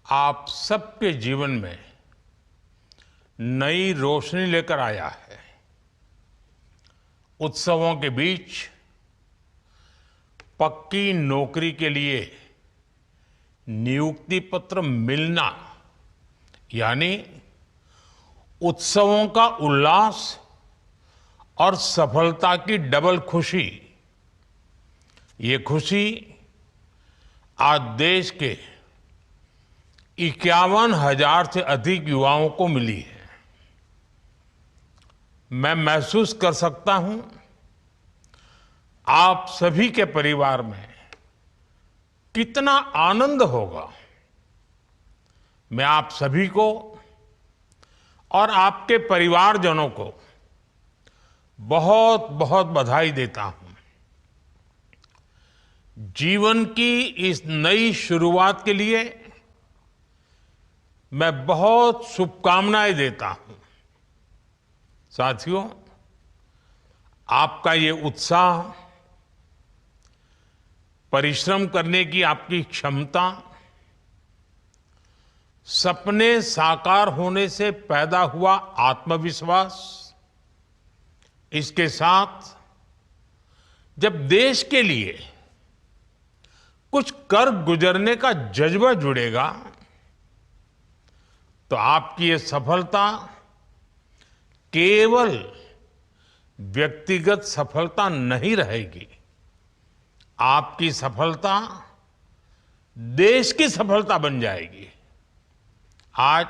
आप सबके जीवन में नई रोशनी लेकर आया है। उत्सवों के बीच पक्की नौकरी के लिए नियुक्ति पत्र मिलना यानी उत्सवों का उल्लास और सफलता की डबल खुशी। ये खुशी आज देश के 51,000 से अधिक युवाओं को मिली है। मैं महसूस कर सकता हूं आप सभी के परिवार में कितना आनंद होगा। मैं आप सभी को और आपके परिवारजनों को बहुत बहुत बधाई देता हूं। जीवन की इस नई शुरुआत के लिए मैं बहुत शुभकामनाएं देता हूं। साथियों, आपका ये उत्साह, परिश्रम करने की आपकी क्षमता, सपने साकार होने से पैदा हुआ आत्मविश्वास, इसके साथ जब देश के लिए कुछ कर गुजरने का जज्बा जुड़ेगा तो आपकी ये सफलता केवल व्यक्तिगत सफलता नहीं रहेगी। आपकी सफलता देश की सफलता बन जाएगी। आज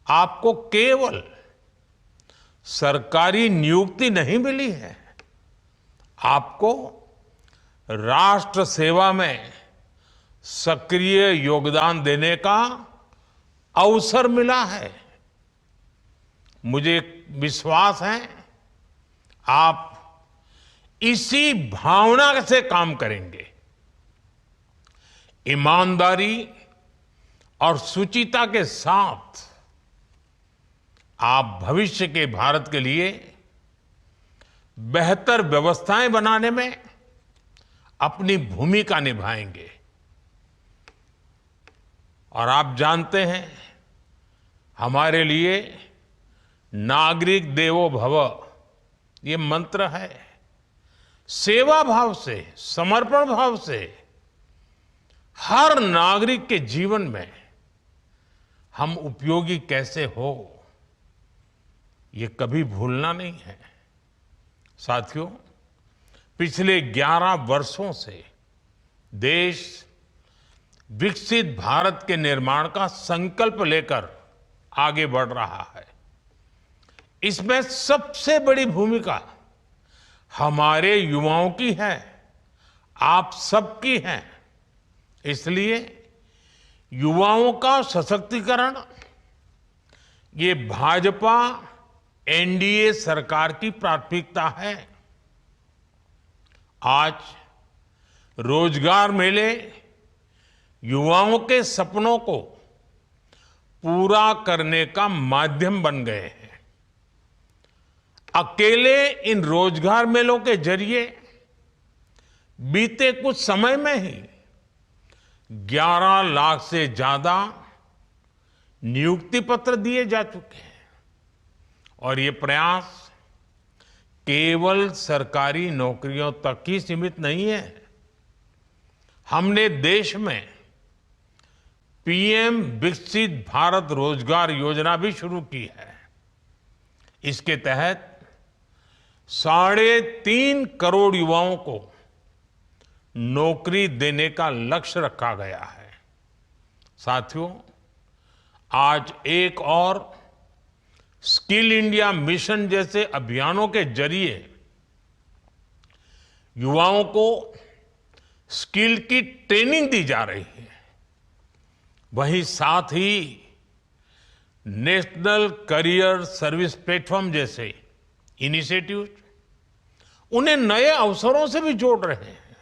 आपको केवल सरकारी नियुक्ति नहीं मिली है, आपको राष्ट्र सेवा में सक्रिय योगदान देने का अवसर मिला है। मुझे विश्वास है आप इसी भावना से काम करेंगे। ईमानदारी और शुचिता के साथ आप भविष्य के भारत के लिए बेहतर व्यवस्थाएं बनाने में अपनी भूमिका निभाएंगे। और आप जानते हैं, हमारे लिए नागरिक देवो भव ये मंत्र है। सेवा भाव से, समर्पण भाव से हर नागरिक के जीवन में हम उपयोगी कैसे हो, ये कभी भूलना नहीं है। साथियों, पिछले 11 वर्षों से देश विकसित भारत के निर्माण का संकल्प लेकर आगे बढ़ रहा है। इसमें सबसे बड़ी भूमिका हमारे युवाओं की है, आप सबकी है। इसलिए युवाओं का सशक्तिकरण ये भाजपा एनडीए सरकार की प्राथमिकता है। आज रोजगार मेले युवाओं के सपनों को पूरा करने का माध्यम बन गए हैं। अकेले इन रोजगार मेलों के जरिए बीते कुछ समय में ही 11 लाख से ज्यादा नियुक्ति पत्र दिए जा चुके हैं। और ये प्रयास केवल सरकारी नौकरियों तक ही सीमित नहीं है। हमने देश में पीएम विकसित भारत रोजगार योजना भी शुरू की है। इसके तहत 3.5 करोड़ युवाओं को नौकरी देने का लक्ष्य रखा गया है। साथियों, आज एक और स्किल इंडिया मिशन जैसे अभियानों के जरिए युवाओं को स्किल की ट्रेनिंग दी जा रही है। वहीं साथ ही नेशनल करियर सर्विस प्लेटफॉर्म जैसे इनिशिएटिव उन्हें नए अवसरों से भी जोड़ रहे हैं।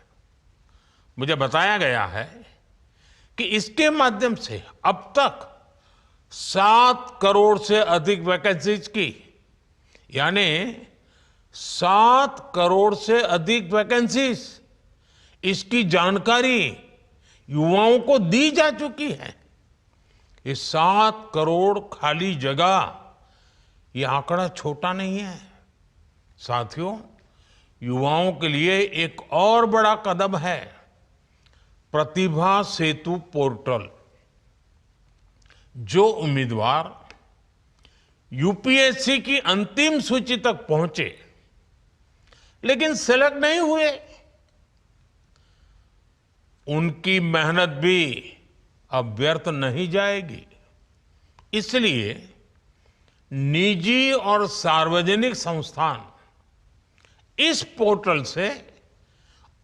मुझे बताया गया है कि इसके माध्यम से अब तक 7 करोड़ से अधिक वैकेंसीज की, यानी 7 करोड़ से अधिक वैकेंसीज, इसकी जानकारी युवाओं को दी जा चुकी है। ये 7 करोड़ खाली जगह, ये आंकड़ा छोटा नहीं है साथियों। युवाओं के लिए एक और बड़ा कदम है प्रतिभा सेतु पोर्टल। जो उम्मीदवार यूपीएससी की अंतिम सूची तक पहुंचे लेकिन सेलेक्ट नहीं हुए, उनकी मेहनत भी अब व्यर्थ नहीं जाएगी। इसलिए निजी और सार्वजनिक संस्थान इस पोर्टल से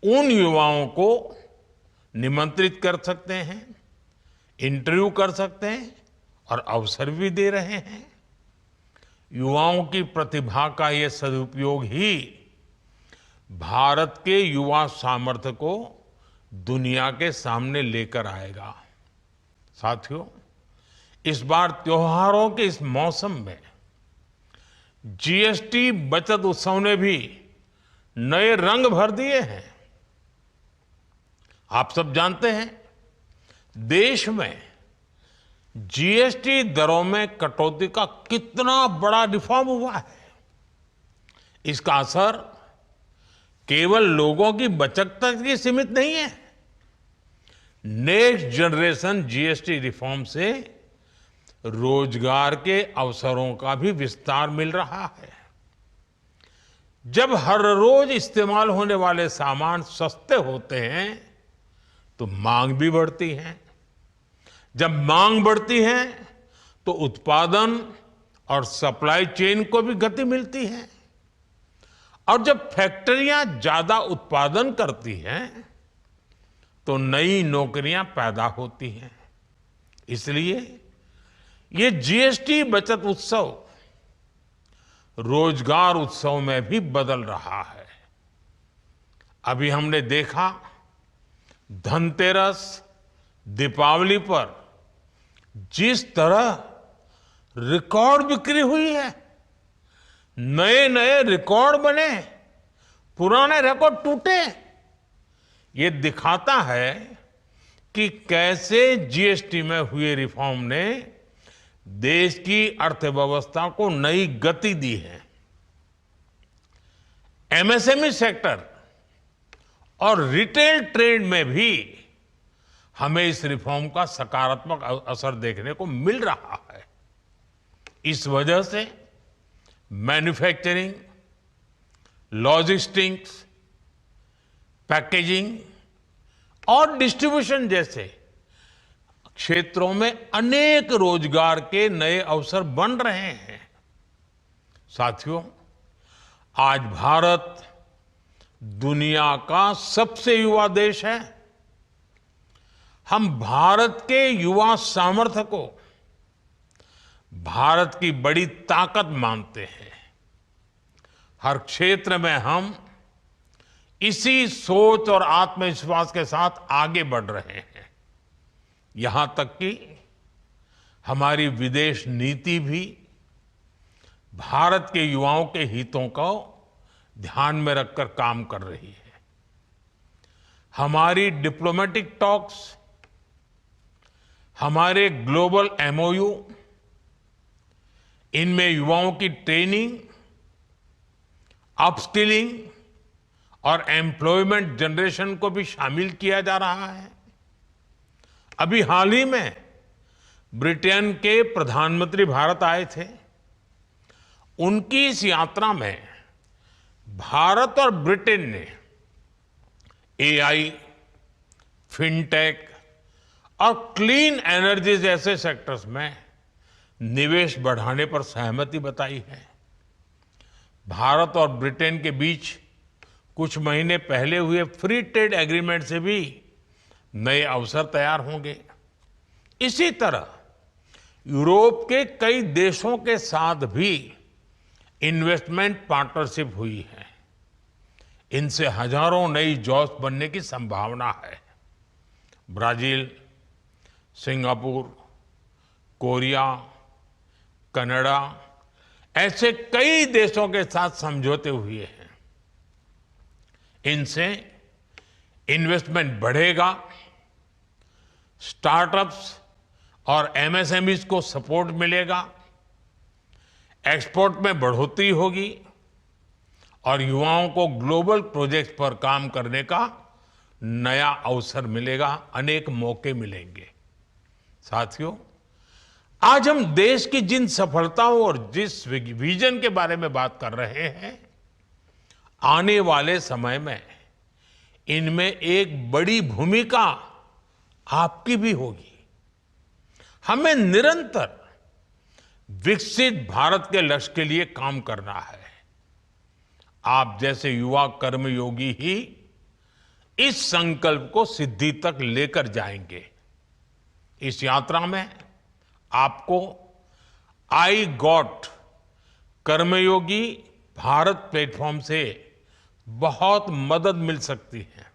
उन युवाओं को निमंत्रित कर सकते हैं, इंटरव्यू कर सकते हैं और अवसर भी दे रहे हैं। युवाओं की प्रतिभा का ये सदुपयोग ही भारत के युवा सामर्थ्य को दुनिया के सामने लेकर आएगा। साथियों, इस बार त्योहारों के इस मौसम में जीएसटी बचत उत्सव ने भी नए रंग भर दिए हैं। आप सब जानते हैं, देश में जीएसटी दरों में कटौती का कितना बड़ा रिफॉर्म हुआ है। इसका असर केवल लोगों की बचत तक ही सीमित नहीं है। नेक्स्ट जनरेशन जीएसटी रिफॉर्म से रोजगार के अवसरों का भी विस्तार मिल रहा है। जब हर रोज इस्तेमाल होने वाले सामान सस्ते होते हैं तो मांग भी बढ़ती है। जब मांग बढ़ती है तो उत्पादन और सप्लाई चेन को भी गति मिलती है। और जब फैक्ट्रियां ज्यादा उत्पादन करती हैं तो नई नौकरियां पैदा होती हैं। इसलिए ये जीएसटी बचत उत्सव रोजगार उत्सव में भी बदल रहा है। अभी हमने देखा, धनतेरस, दीपावली पर जिस तरह रिकॉर्ड बिक्री हुई है, नए नए रिकॉर्ड बने, पुराने रिकॉर्ड टूटे, ये दिखाता है कि कैसे जीएसटी में हुए रिफॉर्म ने देश की अर्थव्यवस्था को नई गति दी है। एमएसएमई सेक्टर और रिटेल ट्रेड में भी हमें इस रिफॉर्म का सकारात्मक असर देखने को मिल रहा है। इस वजह से मैन्युफैक्चरिंग, लॉजिस्टिक्स, पैकेजिंग और डिस्ट्रीब्यूशन जैसे क्षेत्रों में अनेक रोजगार के नए अवसर बन रहे हैं। साथियों, आज भारत दुनिया का सबसे युवा देश है। हम भारत के युवा सामर्थ्य को भारत की बड़ी ताकत मानते हैं। हर क्षेत्र में हम इसी सोच और आत्मविश्वास के साथ आगे बढ़ रहे हैं। यहां तक कि हमारी विदेश नीति भी भारत के युवाओं के हितों को ध्यान में रखकर काम कर रही है। हमारी डिप्लोमेटिक टॉक्स, हमारे ग्लोबल एमओयू, इनमें युवाओं की ट्रेनिंग, अपस्किलिंग और एम्प्लॉयमेंट जनरेशन को भी शामिल किया जा रहा है। अभी हाल ही में ब्रिटेन के प्रधानमंत्री भारत आए थे। उनकी इस यात्रा में भारत और ब्रिटेन ने एआई, फिनटेक और क्लीन एनर्जी जैसे सेक्टर्स में निवेश बढ़ाने पर सहमति बताई है। भारत और ब्रिटेन के बीच कुछ महीने पहले हुए फ्री ट्रेड एग्रीमेंट से भी नए अवसर तैयार होंगे। इसी तरह यूरोप के कई देशों के साथ भी इन्वेस्टमेंट पार्टनरशिप हुई है। इनसे हजारों नई जॉब्स बनने की संभावना है। ब्राजील, सिंगापुर, कोरिया, कनाडा ऐसे कई देशों के साथ समझौते हुए हैं। इनसे इन्वेस्टमेंट बढ़ेगा, स्टार्टअप्स और एमएसएमईज को सपोर्ट मिलेगा, एक्सपोर्ट में बढ़ोतरी होगी और युवाओं को ग्लोबल प्रोजेक्ट पर काम करने का नया अवसर मिलेगा, अनेक मौके मिलेंगे। साथियों, आज हम देश की जिन सफलताओं और जिस विजन के बारे में बात कर रहे हैं, आने वाले समय में इनमें एक बड़ी भूमिका आपकी भी होगी। हमें निरंतर विकसित भारत के लक्ष्य के लिए काम करना है। आप जैसे युवा कर्मयोगी ही इस संकल्प को सिद्धि तक लेकर जाएंगे। इस यात्रा में आपको I got Karmayogi Bharat platform से बहुत मदद मिल सकती है।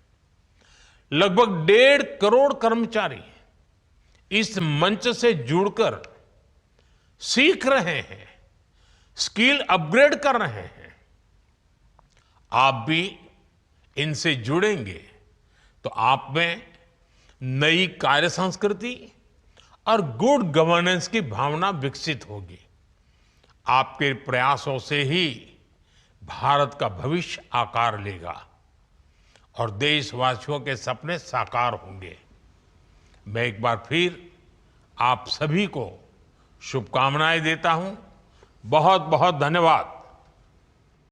लगभग 1.5 करोड़ कर्मचारी इस मंच से जुड़कर सीख रहे हैं, स्किल अपग्रेड कर रहे हैं। आप भी इनसे जुड़ेंगे तो आप में नई कार्य संस्कृति और गुड गवर्नेंस की भावना विकसित होगी। आपके प्रयासों से ही भारत का भविष्य आकार लेगा और देशवासियों के सपने साकार होंगे। मैं एक बार फिर आप सभी को शुभकामनाएं देता हूं। बहुत बहुत धन्यवाद।